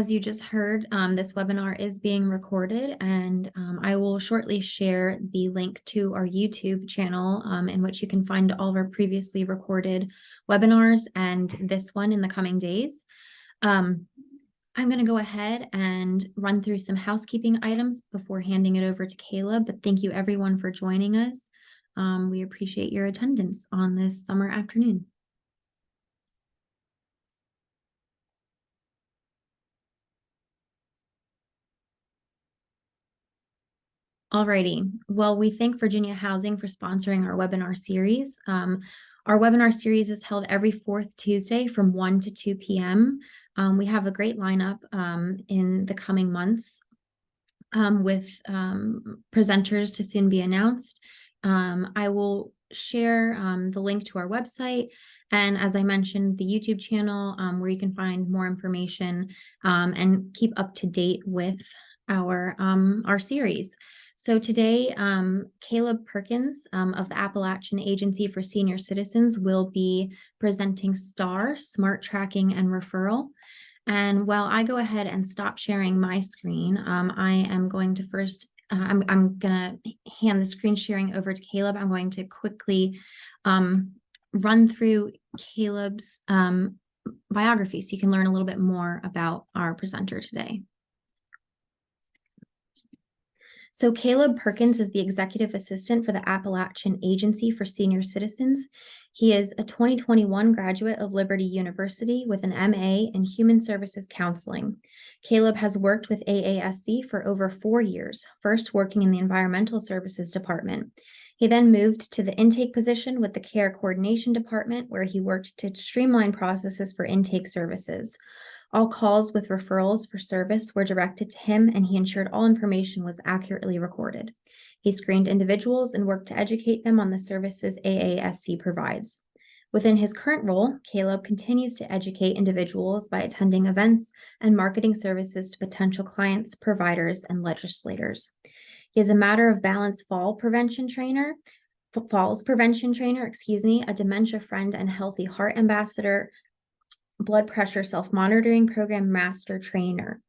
as you just heard, this webinar is being recorded, and I will shortly share the link to our YouTube channel in which you can find all of our previously recorded webinars and this one in the coming days. I'm going to go ahead and run through some housekeeping items before handing it over to Caleb, but thank you everyone for joining us. We appreciate your attendance on this summer afternoon. Alrighty. Well, we thank Virginia Housing for sponsoring our webinar series. Our webinar series is held every fourth Tuesday from 1 to 2 p.m. We have a great lineup in the coming months with presenters to soon be announced. I will share the link to our website, and as I mentioned, the YouTube channel where you can find more information and keep up to date with our series. So today, Caleb Perkins of the Appalachian Agency for Senior Citizens will be presenting STAR, Smart Tracking and Referral. And while I go ahead and stop sharing my screen, I am going to first, I'm going to hand the screen sharing over to Caleb. I'm going to quickly run through Caleb's biography so you can learn a little bit more about our presenter today. So Caleb Perkins is the Executive Assistant for the Appalachian Agency for Senior Citizens. He is a 2021 graduate of Liberty University with an MA in Human Services Counseling. Caleb has worked with AASC for over 4 years, first working in the Environmental Services Department. He then moved to the intake position with the Care Coordination Department, where he worked to streamline processes for intake services. All calls with referrals for service were directed to him, and he ensured all information was accurately recorded. He screened individuals and worked to educate them on the services AASC provides. Within his current role, Caleb continues to educate individuals by attending events and marketing services to potential clients, providers, and legislators. He is a Matter of Balance falls prevention trainer, a dementia friend and healthy heart ambassador, blood pressure self-monitoring program master trainer.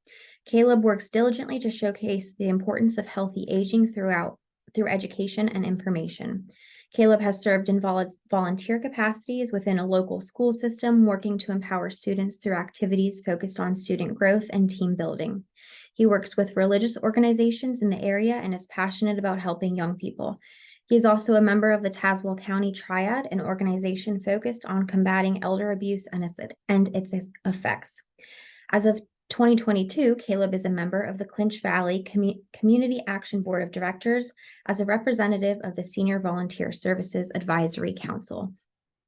Caleb works diligently to showcase the importance of healthy aging through education and information. Caleb has served in volunteer capacities within a local school system, working to empower students through activities focused on student growth and team building. He works with religious organizations in the area and is passionate about helping young people. He is also a member of the Tazewell County Triad, an organization focused on combating elder abuse and its effects. As of 2022, Caleb is a member of the Clinch Valley Community Action Board of Directors as a representative of the Senior Volunteer Services Advisory Council.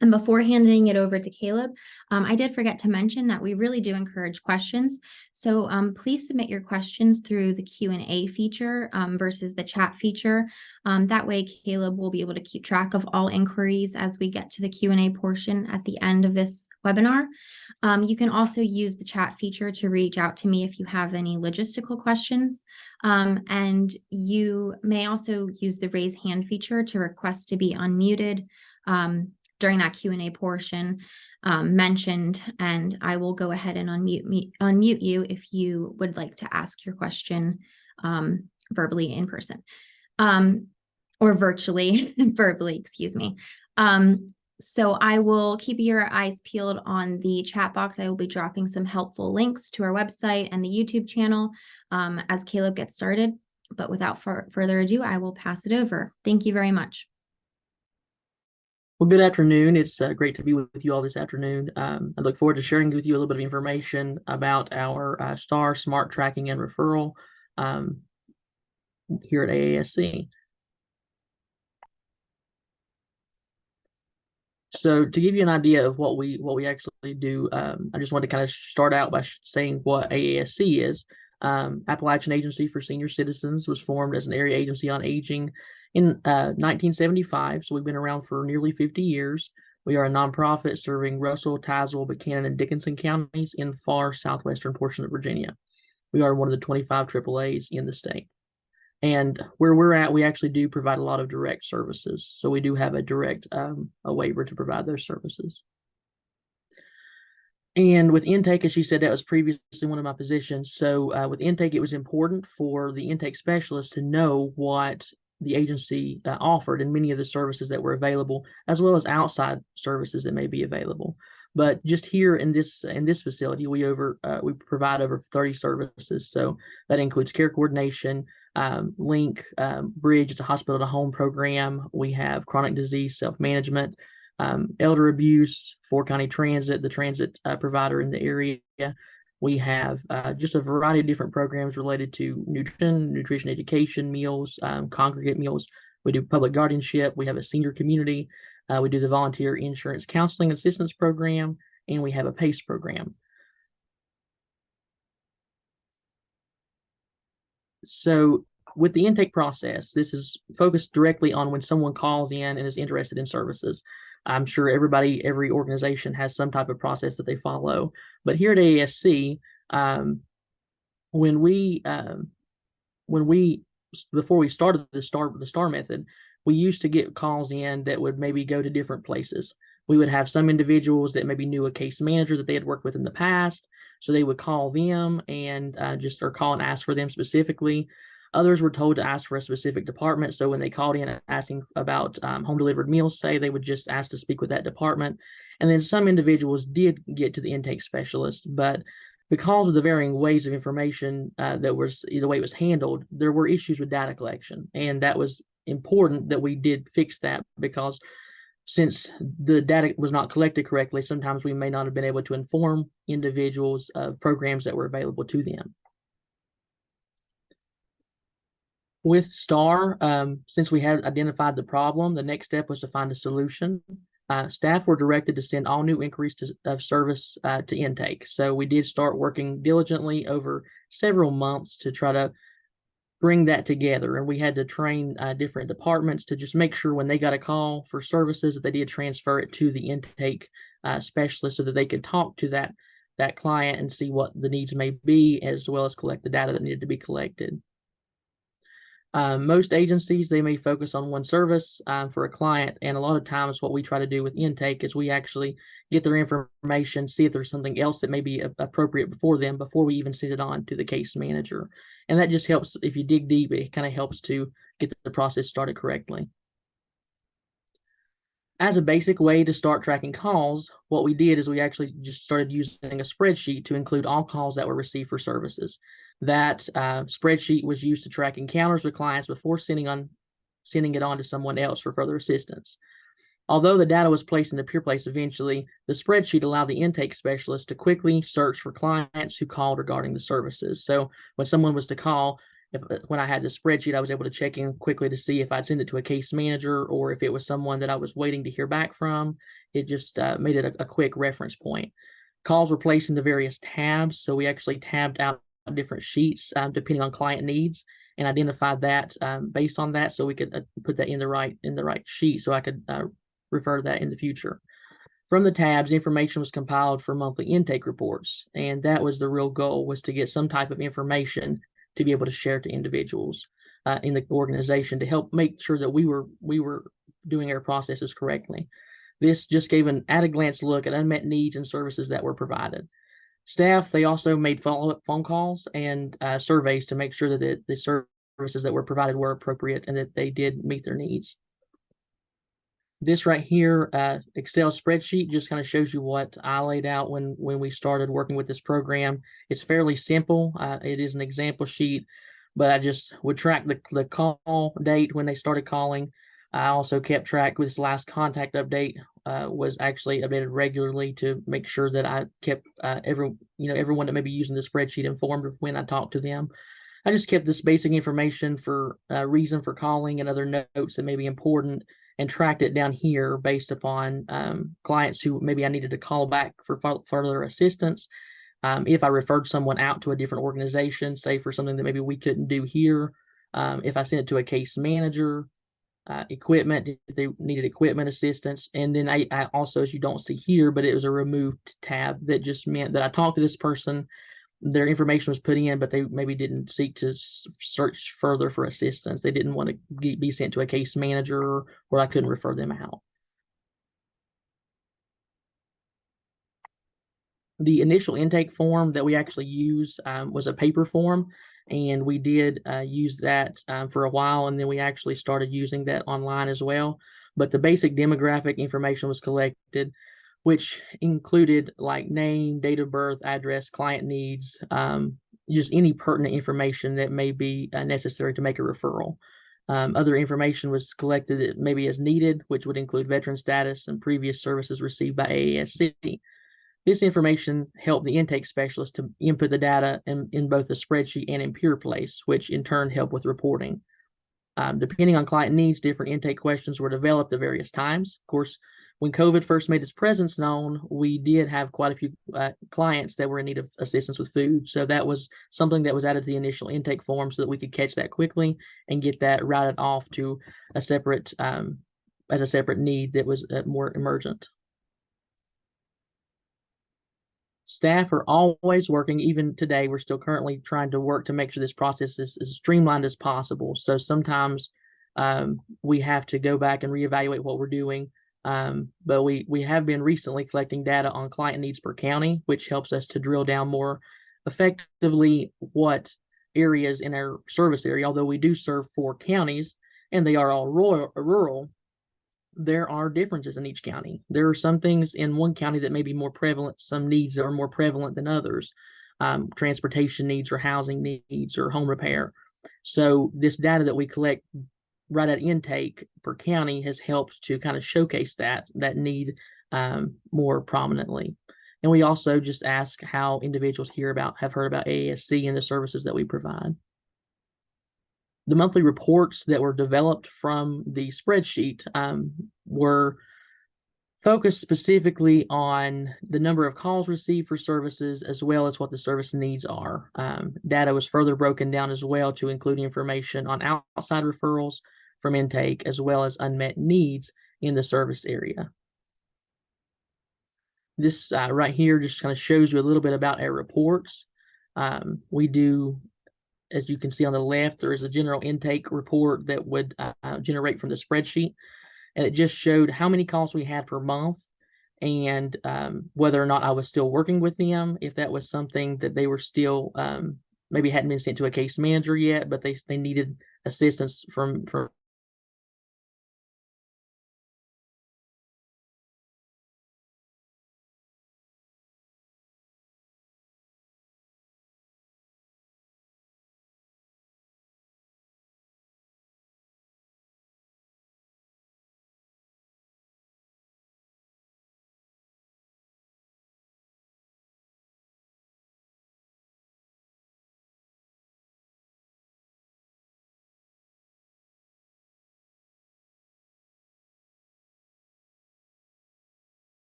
And before handing it over to Caleb, I did forget to mention that we really do encourage questions. So please submit your questions through the Q&A feature versus the chat feature. That way, Caleb will be able to keep track of all inquiries as we get to the Q&A portion at the end of this webinar. You can also use the chat feature to reach out to me if you have any logistical questions. And you may also use the raise hand feature to request to be unmuted during that Q&A portion mentioned, and I will go ahead and unmute you if you would like to ask your question verbally in person or virtually, excuse me. So I will keep your eyes peeled on the chat box. I will be dropping some helpful links to our website and the YouTube channel as Caleb gets started. But without further ado, I will pass it over. Thank you very much. Well, good afternoon. It's great to be with you all this afternoon. I look forward to sharing with you a little bit of information about our STAR, Smart Tracking and Referral here at AASC. So to give you an idea of what we actually do, I just want to kind of start out by saying what AASC is. Appalachian Agency for Senior Citizens was formed as an area agency on aging in 1975, so we've been around for nearly 50 years. We are a nonprofit serving Russell, Tazewell, Buchanan, and Dickinson counties in far southwestern portion of Virginia. We are one of the 25 AAAs in the state. And where we're at, we actually do provide a lot of direct services. So we do have a direct a waiver to provide those services. And with intake, as she said, that was previously one of my positions. So with intake, it was important for the intake specialist to know what the agency offered and many of the services that were available, as well as outside services that may be available. But just here in this facility, we provide over 30 services. So that includes care coordination, link, bridge, it's a hospital to home program. We have chronic disease self-management, elder abuse, Four-County Transit, the transit provider in the area. We have just a variety of different programs related to nutrition education, meals, congregate meals. We do public guardianship. We have a senior community. We do the volunteer insurance counseling assistance program, and we have a PACE program. So with the intake process, this is focused directly on when someone calls in and is interested in services. I'm sure every organization has some type of process that they follow. But here at AASC, um, when we before we started the star method, we used to get calls in that would maybe go to different places. We would have some individuals that maybe knew a case manager that they had worked with in the past, so they would call them and or call and ask for them specifically. Others were told to ask for a specific department. So when they called in asking about home delivered meals, say, they would just ask to speak with that department. And then some individuals did get to the intake specialist, but because of the varying ways of information that was the way it was handled, there were issues with data collection. And that was important that we did fix that, because since the data was not collected correctly, sometimes we may not have been able to inform individuals of programs that were available to them. With STAR, since we had identified the problem, the next step was to find a solution. Staff were directed to send all new inquiries of service to intake. So we did start working diligently over several months to try to bring that together. And we had to train different departments to just make sure when they got a call for services that they did transfer it to the intake specialist so that they could talk to that client and see what the needs may be, as well as collect the data that needed to be collected. Most agencies, they may focus on one service for a client. And a lot of times what we try to do with intake is we actually get their information, see if there's something else that may be appropriate for them before we even send it on to the case manager. And that just helps, if you dig deep, it kind of helps to get the process started correctly. As a basic way to start tracking calls, what we did is we actually just started using a spreadsheet to include all calls that were received for services. That spreadsheet was used to track encounters with clients before sending it on to someone else for further assistance. Although the data was placed in the peer place eventually, the spreadsheet allowed the intake specialist to quickly search for clients who called regarding the services. So when someone was to call, when I had the spreadsheet, I was able to check in quickly to see if I'd send it to a case manager or if it was someone that I was waiting to hear back from. It just made it a quick reference point. Calls were placed into various tabs, so we actually tabbed out different sheets depending on client needs and identified that based on that, so we could put that in the right sheet so I could refer to that in the future. From the tabs, information was compiled for monthly intake reports, and that was the real goal, was to get some type of information to be able to share to individuals in the organization to help make sure that we were doing our processes correctly. This just gave an at-a-glance look at unmet needs and services that were provided. Staff, they also made follow-up phone calls and surveys to make sure that the services that were provided were appropriate and that they did meet their needs. This right here, Excel spreadsheet, just kind of shows you what I laid out when we started working with this program. It's fairly simple. It is an example sheet, but I just would track the call date when they started calling. I also kept track with this last contact update was actually updated regularly to make sure that I kept everyone that may be using the spreadsheet informed of when I talked to them. I just kept this basic information for reason for calling and other notes that may be important, and tracked it down here based upon clients who maybe I needed to call back for further assistance. If I referred someone out to a different organization, say for something that maybe we couldn't do here, if I sent it to a case manager, equipment, if they needed equipment assistance. And then I also, as you don't see here, but it was a removed tab that just meant that I talked to this person, their information was put in, but they maybe didn't seek to search further for assistance. They didn't want to be sent to a case manager, or I couldn't refer them out. The initial intake form that we actually use was a paper form, and we did use that for a while, and then we actually started using that online as well. But the basic demographic information was collected, which included like name, date of birth, address, client needs, just any pertinent information that may be necessary to make a referral. Other information was collected maybe as needed, which would include veteran status and previous services received by AASC. This information helped the intake specialist to input the data in both the spreadsheet and in Pure Place, which in turn helped with reporting. Depending on client needs, different intake questions were developed at various times. Of course, when COVID first made its presence known, we did have quite a few clients that were in need of assistance with food. So that was something that was added to the initial intake form so that we could catch that quickly and get that routed off to a separate, as a separate need that was more emergent. Staff are always working. Even today, we're still currently trying to work to make sure this process is as streamlined as possible. So sometimes we have to go back and reevaluate what we're doing. But we have been recently collecting data on client needs per county, which helps us to drill down more effectively what areas in our service area, although we do serve 4 counties and they are all rural, there are differences in each county. There are some things in one county that may be more prevalent, some needs that are more prevalent than others, transportation needs or housing needs or home repair. So this data that we collect right at intake per county has helped to kind of showcase that need more prominently. And we also just ask how individuals have heard about AASC and the services that we provide. The monthly reports that were developed from the spreadsheet were focused specifically on the number of calls received for services as well as what the service needs are. Data was further broken down as well to include information on outside referrals from intake as well as unmet needs in the service area. This right here just kind of shows you a little bit about our reports. We do, as you can see on the left, there is a general intake report that would generate from the spreadsheet. And it just showed how many calls we had per month and whether or not I was still working with them, if that was something that they were still, maybe hadn't been sent to a case manager yet, but they needed assistance from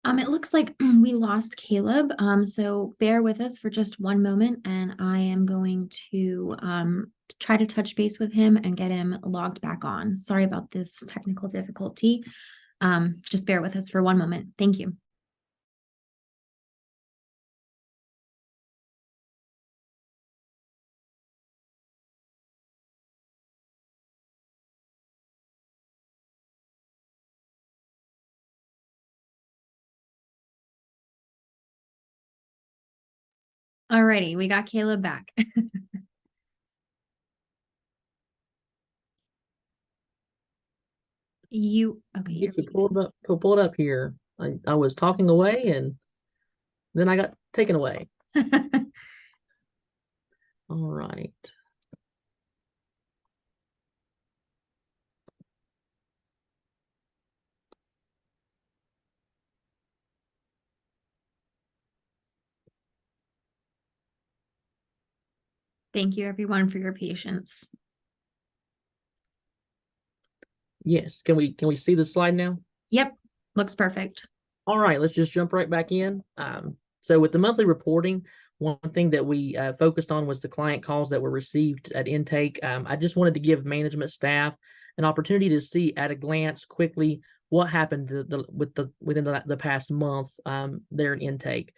It looks like we lost Caleb. So bear with us for just one moment and I am going to try to touch base with him and get him logged back on. Sorry about this technical difficulty. Just bear with us for one moment. Thank you. Alrighty, we got Caleb back. Okay, here Get you pulled up here. I was talking away and then I got taken away. All right. Thank you everyone for your patience. Yes. Can we see the slide now? Yep, looks perfect. All right, let's just jump right back in. So with the monthly reporting, one thing that we focused on was the client calls that were received at intake. I just wanted to give management staff an opportunity to see at a glance quickly what happened within the past month, their intake.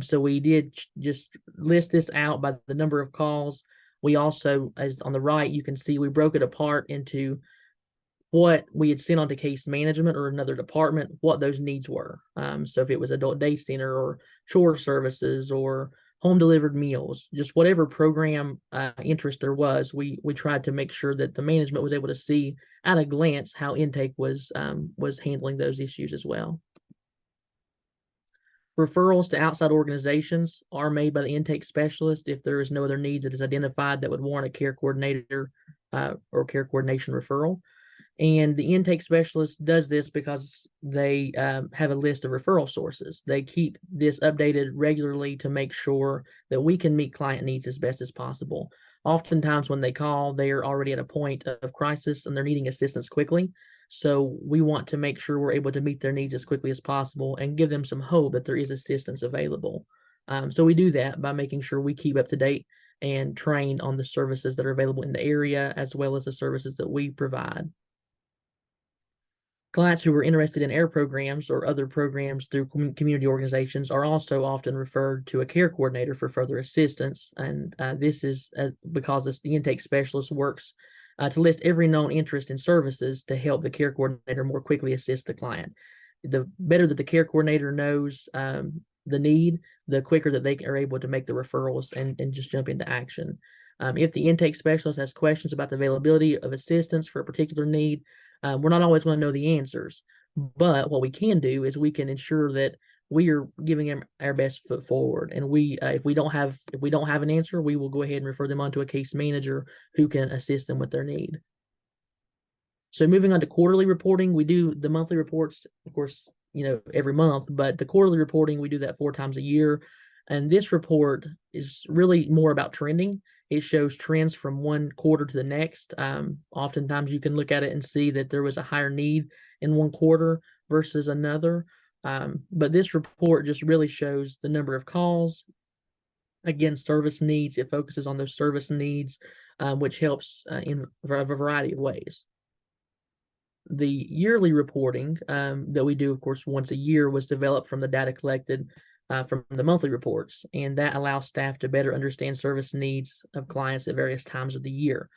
So we did just list this out by the number of calls. We also, as on the right, you can see we broke it apart into what we had sent on to case management or another department, what those needs were. So if it was adult day center or chore services or home delivered meals, just whatever program interest there was, we tried to make sure that the management was able to see at a glance how intake was handling those issues as well. Referrals to outside organizations are made by the intake specialist if there is no other need that is identified that would warrant a care coordinator or care coordination referral. And the intake specialist does this because they have a list of referral sources. They keep this updated regularly to make sure that we can meet client needs as best as possible. Oftentimes when they call, they are already at a point of crisis and they're needing assistance quickly. So we want to make sure we're able to meet their needs as quickly as possible and give them some hope that there is assistance available. So we do that by making sure we keep up to date and train on the services that are available in the area, as well as the services that we provide. Clients who are interested in AIR programs or other programs through community organizations are also often referred to a care coordinator for further assistance. And this is because the intake specialist works to list every known interest in services to help the care coordinator more quickly assist the client. The better that the care coordinator knows the need, the quicker that they are able to make the referrals and just jump into action. If the intake specialist has questions about the availability of assistance for a particular need, we're not always going to know the answers, but what we can do is we can ensure that we are giving them our best foot forward. And if we don't have an answer, we will go ahead and refer them on to a case manager who can assist them with their need. So moving on to quarterly reporting, we do the monthly reports, of course, every month, but the quarterly reporting, we do that 4 times a year. And this report is really more about trending. It shows trends from one quarter to the next. Oftentimes you can look at it and see that there was a higher need in one quarter versus another. But this report just really shows the number of calls. Again, service needs. It focuses on those service needs, which helps in a variety of ways. The yearly reporting that we do, of course, once a year was developed from the data collected from the monthly reports, and that allows staff to better understand service needs of clients at various times of the year.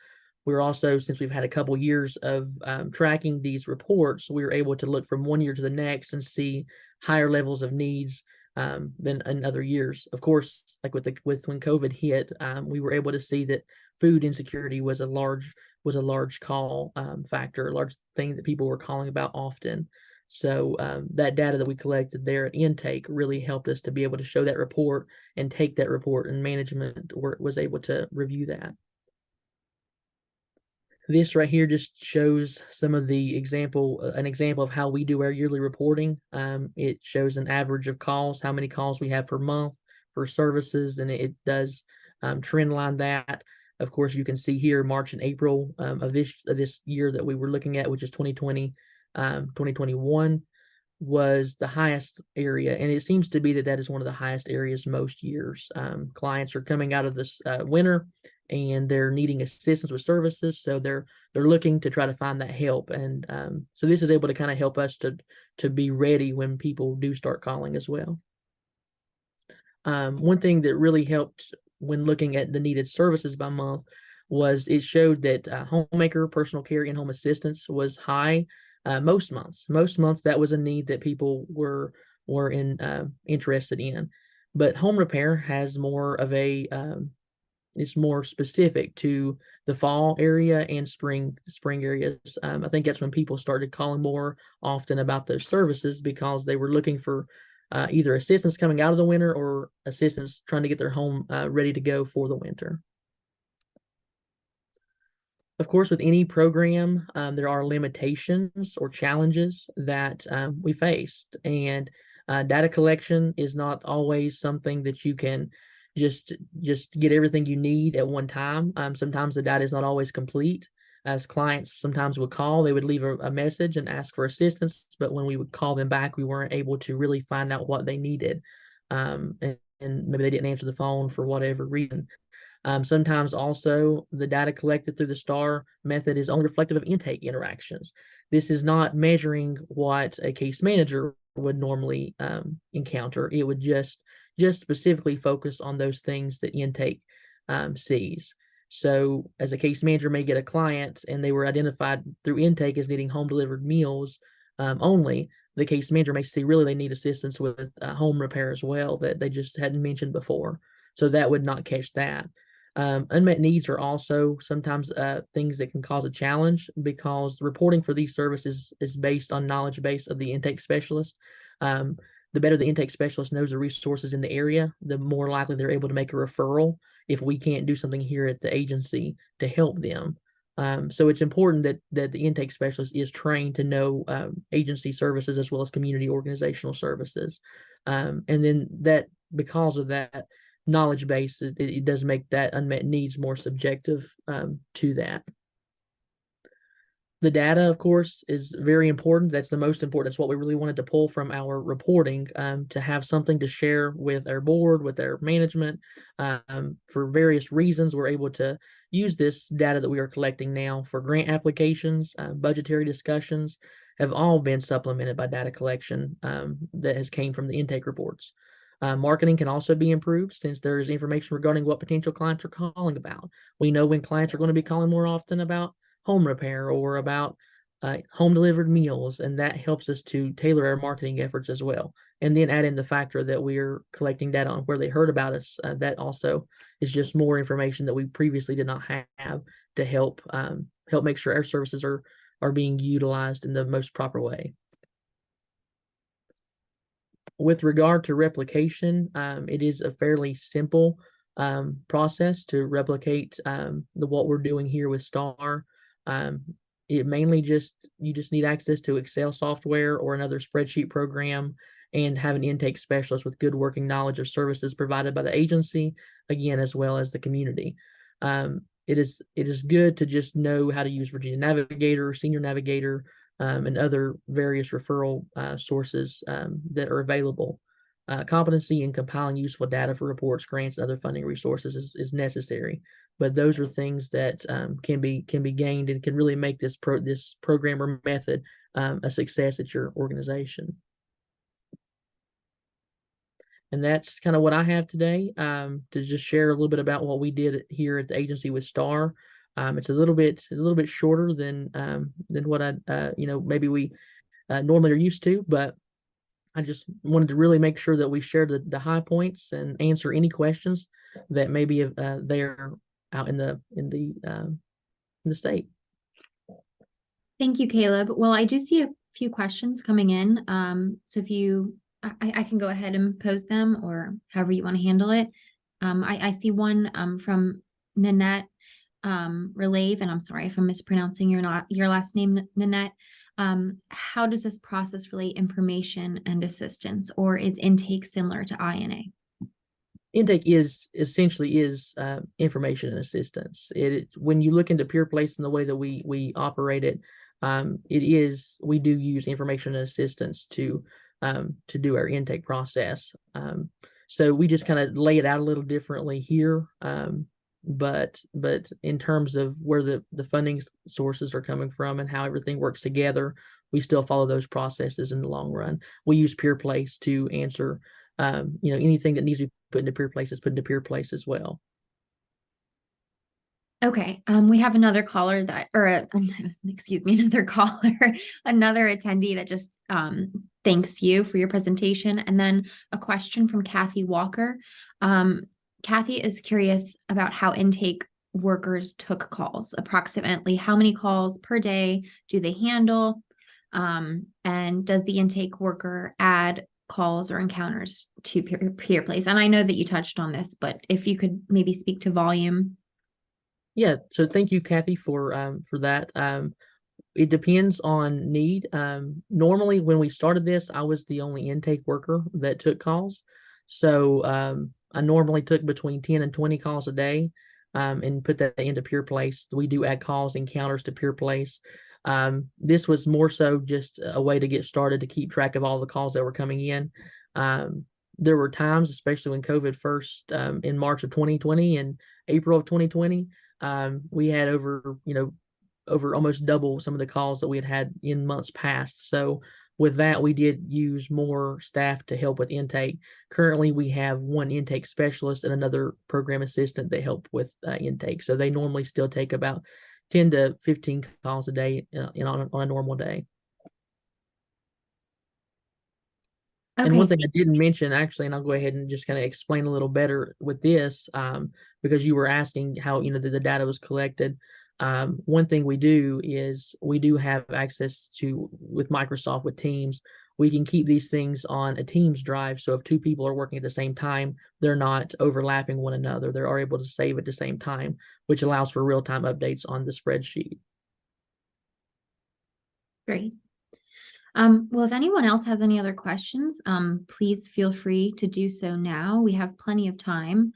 We're also, since we've had a couple years of tracking these reports, we were able to look from one year to the next and see higher levels of needs than in other years. Of course, like when COVID hit, we were able to see that food insecurity was a large call factor, a large thing that people were calling about often. So that data that we collected there at intake really helped us to be able to show that report and take that report, and management was able to review that. This right here just shows some of an example of how we do our yearly reporting. It shows an average of calls, how many calls we have per month for services, and it does trend line that. Of course, you can see here March and April of this year that we were looking at, which is 2020, 2021, was the highest area, and it seems to be that is one of the highest areas most years. Clients are coming out of this winter, and they're needing assistance with services, so they're looking to try to find that help, and so this is able to kind of help us to be ready when people do start calling as well. One thing that really helped when looking at the needed services by month was it showed that homemaker, personal care, in-home assistance was high most months. Most months that was a need that people were interested in, but home repair has more of a it's more specific to the fall area and spring areas. I think that's when people started calling more often about those services because they were looking for either assistance coming out of the winter or assistance trying to get their home ready to go for the winter. Of course, with any program, there are limitations or challenges that we faced, and data collection is not always something that you can just get everything you need at one time. Sometimes the data is not always complete. As clients sometimes would call, they would leave a message and ask for assistance, but when we would call them back, we weren't able to really find out what they needed, and maybe they didn't answer the phone for whatever reason. Sometimes also the data collected through the STAR method is only reflective of intake interactions. this is not measuring what a case manager would normally encounter. It would just specifically focus on those things that intake sees. So as a case manager may get a client and they were identified through intake as needing home delivered meals only, the case manager may see really they need assistance with home repair as well that they just hadn't mentioned before. So that would not catch that. Unmet needs are also sometimes things that can cause a challenge because reporting for these services is based on knowledge base of the intake specialist. The better the intake specialist knows the resources in the area, the more likely they're able to make a referral if we can't do something here at the agency to help them. So it's important that the intake specialist is trained to know agency services as well as community organizational services. And then that, because of that knowledge base, it does make that unmet needs more subjective to that. The data, of course, is very important. That's the most important. That's what we really wanted to pull from our reporting, to have something to share with our board, with our management. For various reasons, we're able to use this data that we are collecting now for grant applications, budgetary discussions, have all been supplemented by data collection that has came from the intake reports. Marketing can also be improved since there is information regarding what potential clients are calling about. We know when clients are going to be calling more often about home repair or about home delivered meals, and that helps us to tailor our marketing efforts as well. And then add in the factor that we're collecting data on where they heard about us. That also is just more information that we previously did not have to help make sure our services are being utilized in the most proper way. With regard to replication, it is a fairly simple process to replicate what we're doing here with STAR. It mainly you just need access to Excel software or another spreadsheet program and have an intake specialist with good working knowledge of services provided by the agency, again, as well as the community. It is good to just know how to use Virginia Navigator, Senior Navigator, and other various referral sources that are available. Competency in compiling useful data for reports, grants, and other funding resources is necessary. But those are things that can be gained and can really make this program or method a success at your organization. And that's kind of what I have today, to just share a little bit about what we did here at the agency with STAR. It's a little bit shorter than what I maybe we normally are used to, but I just wanted to really make sure that we share the high points and answer any questions that may be there out in the state. Thank you, Caleb. Well, I do see a few questions coming in. So if I can go ahead and pose them, or however you want to handle it. I see one from Nanette Relave, and I'm sorry if I'm mispronouncing your last name, Nanette. How does this process relate information and assistance, or is intake similar to INA? Intake is essentially information and assistance. When you look into Pure Place and the way that we operate it, we do use information and assistance to do our intake process. So we just kind of lay it out a little differently here. But in terms of where the funding sources are coming from and how everything works together, we still follow those processes in the long run. We use Pure Place to answer anything that needs to be put into Pure Place is put into Pure Place as well. Okay. We have another caller another caller, another attendee that just thanks you for your presentation. And then a question from Kathy Walker. Kathy is curious about how intake workers took calls. Approximately how many calls per day do they handle? And does the intake worker add calls or encounters to Pure Place? And I know that you touched on this, but if you could maybe speak to volume. Yeah, so thank you, Kathy, for that. It depends on need. Normally, when we started this, I was the only intake worker that took calls. So I normally took between 10 and 20 calls a day, and put that into Pure Place. We do add calls, encounters to Pure Place. This was more so just a way to get started to keep track of all the calls that were coming in. There were times, especially when COVID first, in March of 2020 and April of 2020, we had over over almost double some of the calls that we had in months past. So with that, we did use more staff to help with intake. Currently, we have one intake specialist and another program assistant that help with intake. So they normally still take about 10 to 15 calls a day on a normal day. And one Okay. thing I didn't mention actually, and I'll go ahead and just kind of explain a little better with this, because you were asking how, the data was collected. One thing we do is we do have access to, with Microsoft, with Teams, we can keep these things on a Teams drive. So if two people are working at the same time, they're not overlapping one another. They're able to save at the same time, which allows for real-time updates on the spreadsheet. Great. Well, if anyone else has any other questions, please feel free to do so now. We have plenty of time.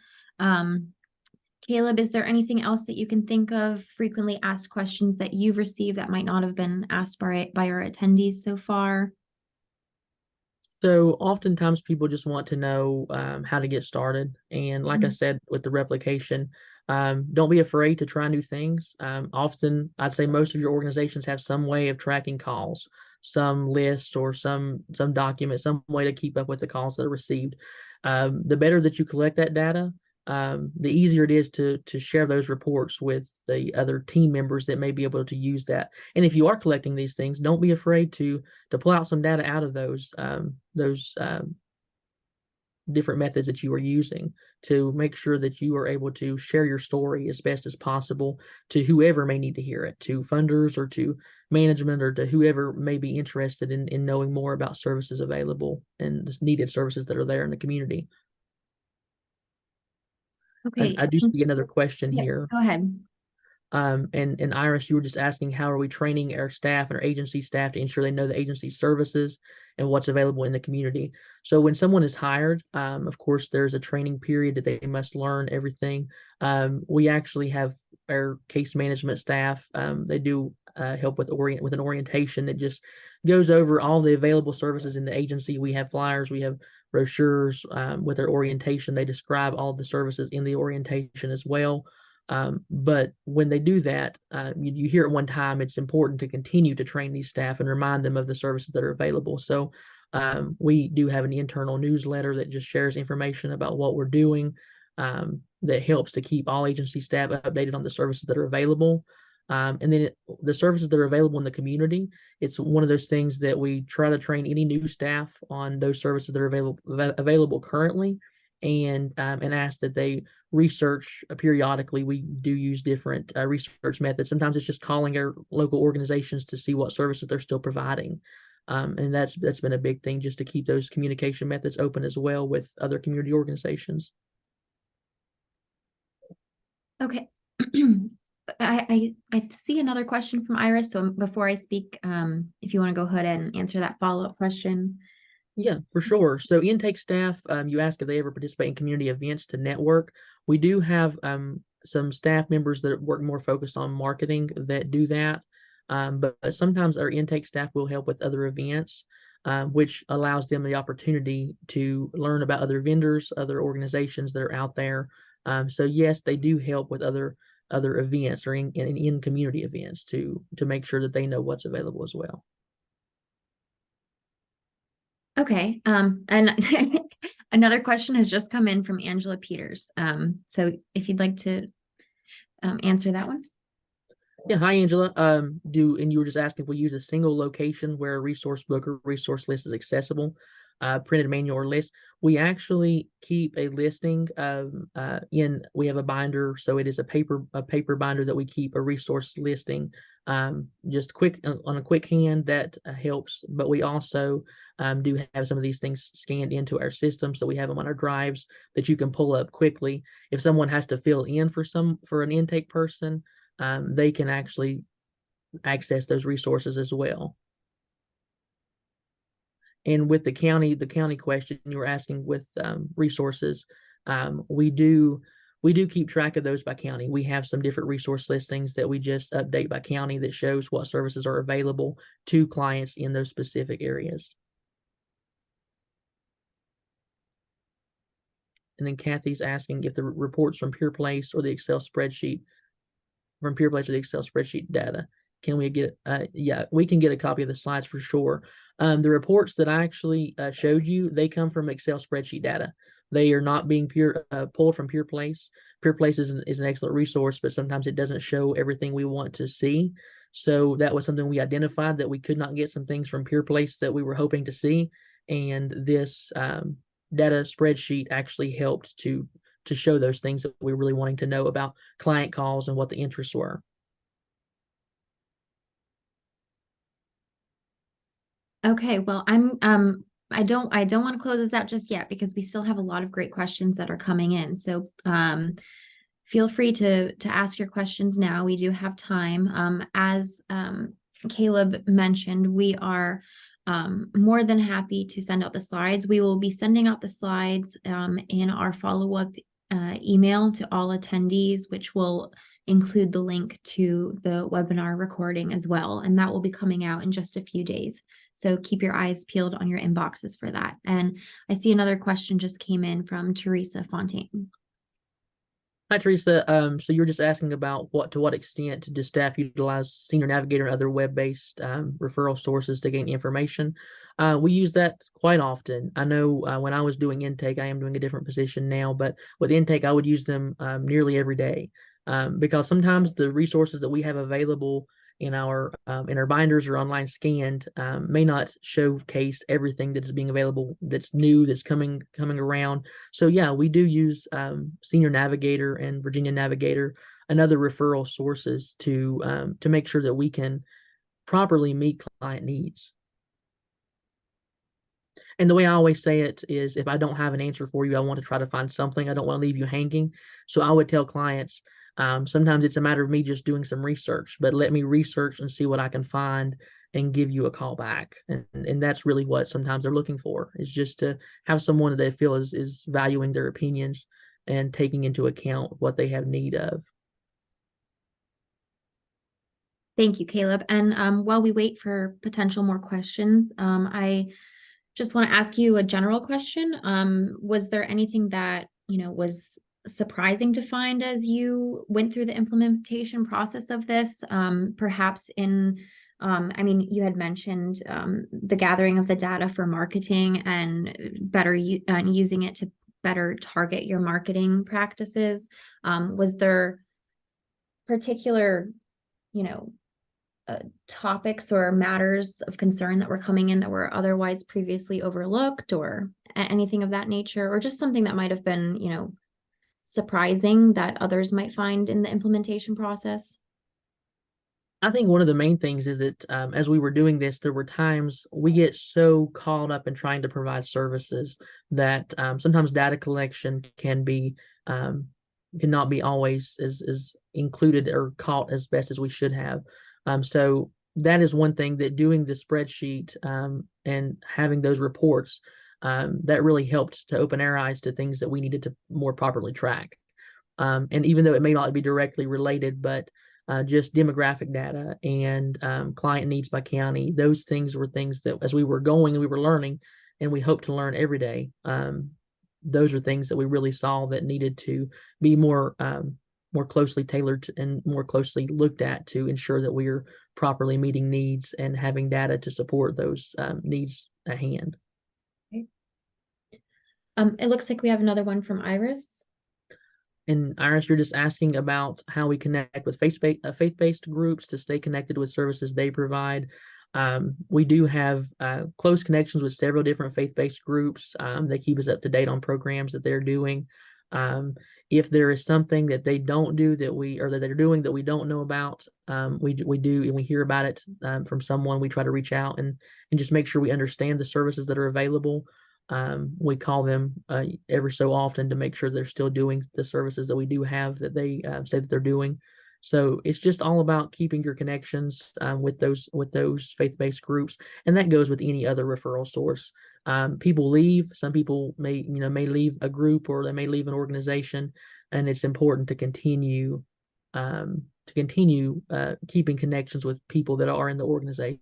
Caleb, is there anything else that you can think of, frequently asked questions that you've received that might not have been asked by our attendees so far? So oftentimes people just want to know how to get started. And like I said, with the replication, don't be afraid to try new things. Often, I'd say most of your organizations have some way of tracking calls, some list or some document, some way to keep up with the calls that are received. The better that you collect that data, the easier it is to share those reports with the other team members that may be able to use that. And if you are collecting these things, don't be afraid to pull out some data out of those different methods that you are using to make sure that you are able to share your story as best as possible to whoever may need to hear it, to funders or to management or to whoever may be interested in knowing more about services available and the needed services that are there in the community. Okay. I do see another question Yeah, here. go ahead. And Iris, you were just asking how are we training our staff and our agency staff to ensure they know the agency services and what's available in the community. So when someone is hired, of course, there's a training period that they must learn everything. We actually have our case management staff. They do help with an orientation that just goes over all the available services in the agency. We have flyers, we have brochures with their orientation. They describe all the services in the orientation as well. But when they do that, you hear it one time, it's important to continue to train these staff and remind them of the services that are available. So we do have an internal newsletter that just shares information about what we're doing, that helps to keep all agency staff updated on the services that are available. And then the services that are available in the community, it's one of those things that we try to train any new staff on those services that are available currently, and ask that they research periodically. We do use different research methods. Sometimes it's just calling our local organizations to see what services they're still providing. And that's been a big thing, just to keep those communication methods open as well with other community organizations. Okay. I see another question from Iris. So before I speak, if you want to go ahead and answer that follow-up question. Yeah, for sure. So intake staff, you ask if they ever participate in community events to network. We do have some staff members that work more focused on marketing that do that. But sometimes our intake staff will help with other events, which allows them the opportunity to learn about other vendors, other organizations that are out there. So yes, they do help with other events or in community events to make sure that they know what's available as well. Okay. And another question has just come in from Angela Peters. So if you'd like to answer that one. Yeah, hi Angela. And you were just asking if we use a single location where a resource book or resource list is accessible, printed manual or list. We actually keep a listing we have a binder, so it is a paper binder that we keep a resource listing, just quick on a quick hand that helps. But we also do have some of these things scanned into our system, so we have them on our drives that you can pull up quickly. If someone has to fill in for an intake person, they can actually access those resources as well. And with the county question you were asking with resources, we do keep track of those by county. We have some different resource listings that we just update by county that shows what services are available to clients in those specific areas. And then Kathy's asking if the reports from Pure Place or the Excel spreadsheet from Pure Place with Excel spreadsheet data. Can we get, yeah, we can get a copy of the slides for sure. The reports that I actually showed you, they come from Excel spreadsheet data. They are not being pulled from Pure Place. Pure Place is an excellent resource, but sometimes it doesn't show everything we want to see. So that was something we identified, that we could not get some things from Pure Place that we were hoping to see. And this data spreadsheet actually helped to show those things that we were really wanting to know about client calls and what the interests were. Okay, well, I don't want to close this out just yet because we still have a lot of great questions that are coming in. So feel free to ask your questions now. We do have time. As Caleb mentioned, we are more than happy to send out the slides. We will be sending out the slides in our follow-up email to all attendees, which will include the link to the webinar recording as well. And that will be coming out in just a few days. So keep your eyes peeled on your inboxes for that. And I see another question just came in from Teresa Fontaine. Hi, Teresa. So you're just asking about to what extent do staff utilize Senior Navigator and other web-based referral sources to gain information? We use that quite often. I know when I was doing intake, I am doing a different position now, but with intake, I would use them nearly every day because sometimes the resources that we have available in our binders or online scanned may not showcase everything that is being available, that's new, that's coming around. So yeah, we do use Senior Navigator and Virginia Navigator and other referral sources to make sure that we can properly meet client needs. And the way I always say it is, if I don't have an answer for you, I want to try to find something. I don't want to leave you hanging. So I would tell clients, sometimes it's a matter of me just doing some research, but let me research and see what I can find and give you a call back. And that's really what sometimes they're looking for, is just to have someone that they feel is valuing their opinions and taking into account what they have need of. Thank you, Caleb. And while we wait for potential more questions, I just want to ask you a general question. Was there anything that, was surprising to find as you went through the implementation process of this? Perhaps you had mentioned the gathering of the data for marketing and using it to better target your marketing practices. Was there particular, topics or matters of concern that were coming in that were otherwise previously overlooked, or anything of that nature, or just something that might have been, surprising that others might find in the implementation process? I think one of the main things is that as we were doing this, there were times we get so caught up in trying to provide services that sometimes data collection cannot be always as included or caught as best as we should have. So that is one thing, that doing the spreadsheet and having those reports, that really helped to open our eyes to things that we needed to more properly track. And even though it may not be directly related, but just demographic data and client needs by county, those things were things that as we were going, we were learning, and we hope to learn every day. Those are things that we really saw that needed to be more closely tailored and more closely looked at to ensure that we are properly meeting needs and having data to support those needs at hand. Okay. It looks like we have another one from Iris. And Iris, you're just asking about how we connect with faith-based groups to stay connected with services they provide. We do have close connections with several different faith-based groups. They keep us up to date on programs that they're doing. If there is something that they don't do that they're doing that we don't know about, we do, and we hear about it from someone, we try to reach out and just make sure we understand the services that are available. We call them every so often to make sure they're still doing the services that we do have that they say that they're doing. So it's just all about keeping your connections with those faith-based groups, and that goes with any other referral source. People leave. Some people may leave a group, or they may leave an organization, and it's important to continue keeping connections with people that are in the organization.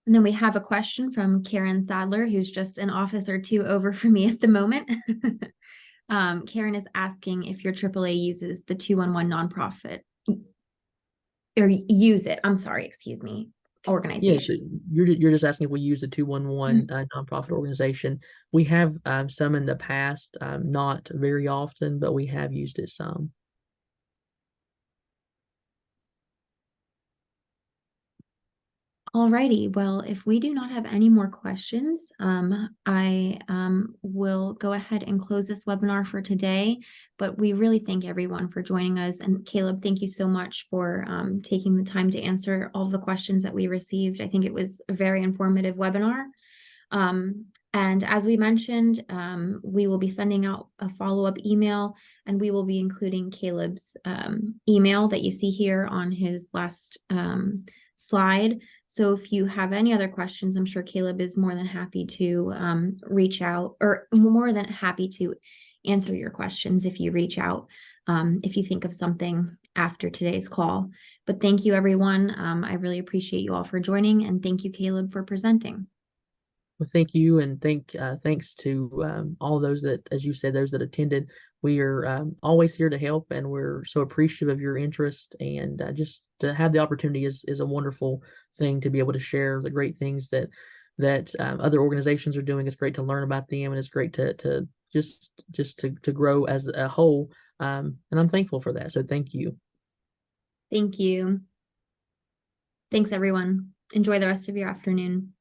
And then we have a question from Karen Sadler, who's just an office or two over for me at the moment. Karen is asking if your AAA uses the 211 nonprofit or use it. I'm sorry, excuse me, Yes, organization. you're just asking if we use the 211 nonprofit organization. We have some in the past, not very often, but we have used it some. Alrighty, well, if we do not have any more questions, I will go ahead and close this webinar for today. But we really thank everyone for joining us. And Caleb, thank you so much for taking the time to answer all the questions that we received. I think it was a very informative webinar. And as we mentioned, we will be sending out a follow-up email, and we will be including Caleb's email that you see here on his last slide. So if you have any other questions, I'm sure Caleb is more than happy to reach out, or more than happy to answer your questions if you reach out, if you think of something after today's call. But thank you, everyone. I really appreciate you all for joining, and thank you, Caleb, for presenting. Well, thank you, and thanks to all those that, as you said, those that attended. We are always here to help, and we're so appreciative of your interest. And just to have the opportunity is a wonderful thing to be able to share the great things that other organizations are doing. It's great to learn about them, and it's great to just to grow as a whole. And I'm thankful for that. So thank you. Thank you. Thanks, everyone. Enjoy the rest of your afternoon.